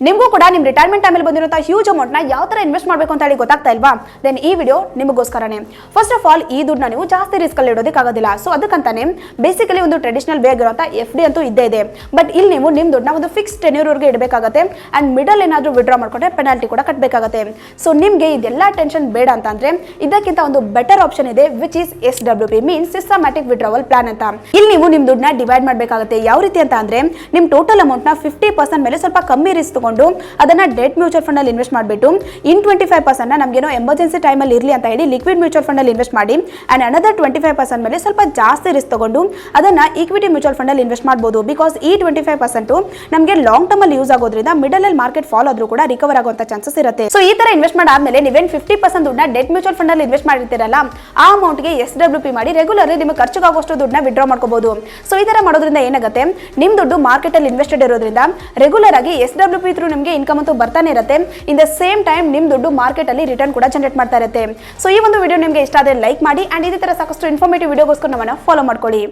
ನಿಮಗೂ ಕೂಡ ನಿಮ್ಮ ರಿಟೈರ್ಮೆಂಟ್ ಟೈಮಲ್ಲಿ ಬಂದಿರುವಂತಹ ಹ್ಯೂಜ್ ಅಮೌಂಟ್ನ ಯಾವ ಥರ ಇನ್ವೆಸ್ಟ್ ಮಾಡಬೇಕು ಅಂತ ಹೇಳಿ ಗೊತ್ತಾಗ್ತಾ ಇಲ್ವಾ? ದೆನ್ ಈ ವಿಡಿಯೋ ನಿಮಗೋಸ್ಕರನೇ. ಫಸ್ಟ್ ಆಫ್ ಆಲ್ ಈ ದುಡ್ಡನ್ನ ನೀವು ಜಾಸ್ತಿ ರಿಸ್ಕಲ್ಲಿ ಇಡೋದಕ್ಕಾಗೋದಿಲ್ಲ. ಸೊ ಅದಕ್ಕಂತಾನೆ ಬೇಸಿಕಲಿ ಒಂದು ಟ್ರೆಡಿಷನಲ್ ವೇ ಆಗಿರುವಂಥ FD ಅಂತೂ ಇದ್ದೇ ಇದೆ. ಬಟ್ ಇಲ್ಲಿ ನೀವು ನಿಮ್ಮ ದುಡ್ಡನ್ನ ಒಂದು ಫಿಕ್ಸ್ ಟೆನ್ಯೂರ್ವರೆಗೆ ಇಡಬೇಕಾಗುತ್ತೆ ಆ್ಯಂಡ್ ಮಿಡಲ್ ಏನಾದರೂ ವಿಡ್ರಾ ಮಾಡ್ಕೊಂಡ್ರೆ ಪೆನಾಲ್ಟಿ ಕೂಡ ಕಟ್ಟಬೇಕಾಗುತ್ತೆ. ಸೊ ನಿಮಗೆ ಇದೆಲ್ಲ ಟೆನ್ಷನ್ ಬೇಡ ಅಂತಂದ್ರೆ ಇದಕ್ಕಿಂತ ಒಂದು ಬೆಟರ್ ಆಪ್ಷನ್ ಇದೆ, which is SWP, means systematic withdrawal plan ಅಂತ. ಇಲ್ಲಿ ನೀವು ನಿಮ್ಮ ದುಡ್ಡನ್ನ ಡಿವೈಡ್ ಮಾಡಬೇಕಾಗುತ್ತೆ. ಯಾವ ರೀತಿ ಅಂತ ಅಂದ್ರೆ ನಿಮ್ಮ ಟೋಟಲ್ ಅಮೌಂಟ್ನ 50% ಮೇಲೆ ಸ್ವಲ್ಪ ಕಮ್ಮಿ ರಿಸ್ಕ್ ಅದನ್ನ ಡೆಟ್ ಮ್ಯೂಚುವಲ್ ಫಂಡ್ ಅಲ್ಲಿ ಇನ್ವೆಸ್ಟ್ ಮಾಡಿಬಿಟ್ಟು ಇನ್ 25% ನಮಗೇನೋ ಎಮರ್ಜೆನ್ಸಿ ಟೈಮ್ ಅಲ್ಲಿ ಇರಲಿ ಅಂತ ಹೇಳಿ ಲಿಕ್ವಿಡ್ ಮ್ಯೂಚುವಲ್ ಫಂಡ್ ಅಲ್ಲಿ ಇನ್ವೆಸ್ಟ್ ಮಾಡಿ ಅಂಡ್ ಅನದರ್ 25% ಮೇಲೆ ಸ್ವಲ್ಪ ಜಾಸ್ತಿ ರಿಸ್ಕ್ ತಗೊಂಡು ಅದನ್ನ ಈಕ್ವಿಟಿ ಮ್ಯೂಚುವಲ್ ಫಂಡ್ ಅಲ್ಲಿ ಇನ್ವೆಸ್ಟ್ ಮಾಡಬಹುದು. ಬಿಕಾಸ್ ಈ 25% ನಮಗೆ ಲಾಂಗ್ ಟರ್ಮ್ ಅಲ್ಲಿ ಯೂಸ್ ಆಗೋದ್ರಿಂದ ಮಿಡಲ್ ಅಲ್ಲಿ ಮಾರ್ಕೆಟ್ ಫಾಲ್ ಆದ್ರೂ ಕೂಡ ರಿಕವರ್ ಆಗುವಂತ ಚಾನ್ಸಸ್ ಇರುತ್ತೆ. ಸೊ ಈ ತರ ಇನ್ವೆಸ್ಟ್ ಮಾಡಾದ್ಮೇಲೆ ನೀವೇನ್ 50% ದುಡ್ಡನ್ನ ಡೆಟ್ ಮ್ಯೂಚುವಲ್ ಫಂಡ್ ಅಲ್ಲಿ ಇನ್ವೆಸ್ಟ್ ಮಾಡಿರ್ತೀರಲ್ಲ, ಆ ಅಮೌಂಟ್ ಗೆ SWP ಮಾಡಿ ರೆಗ್ಯುಲರ್ಲಿ ನಿಮಗೆ ಖರ್ಚಿಗಾಗುವಷ್ಟು ದುಡ್ಡನ್ನ ವಿಡ್ರಾ ಮಾಡ್ಕೋಬಹುದು. ಸೊ ಈ ತರ ಮಾಡೋದ್ರಿಂದ ಏನಾಗುತ್ತೆ, ನಿಮ್ ದುಡ್ಡು ಮಾರ್ಕೆಟ್ ಅಲ್ಲಿ ಇನ್ವೆಸ್ಟೆಡ್ ಇರೋದ್ರಿಂದ ರೆಗ್ಯುಲರ್ ಆಗಿ SWP ಥ್ರೂ ನಿಮಗೆ ಇನ್ಕಮ್ ಅಂತೂ ಬರ್ತಾನೆ ಇರುತ್ತೆ. ಇನ್ ದ ಸೇಮ್ ಟೈಮ್ ನಿಮ್ ದುಡ್ಡು ಮಾರ್ಕೆಟ್ ಅಲ್ಲಿ ರಿಟರ್ನ್ ಕೂಡ ಜನರೇಟ್ ಮಾಡ್ತಾ ಇರುತ್ತೆ. ಸೊ ಈ ಒಂದು ವಿಡಿಯೋ ನಿಮಗೆ ಇಷ್ಟ ಆದರೆ ಲೈಕ್ ಮಾಡಿ ಅಂಡ್ ಇದೇ ತರ ಸಾಕಷ್ಟು ಇನ್ಫಾರ್ಮೇಟಿವ್ ವಿಡಿಯೋಗೋಸ್ಕರ ನಮ್ಮನ್ನ ಫಾಲೋ ಮಾಡ್ಕೊಳ್ಳಿ.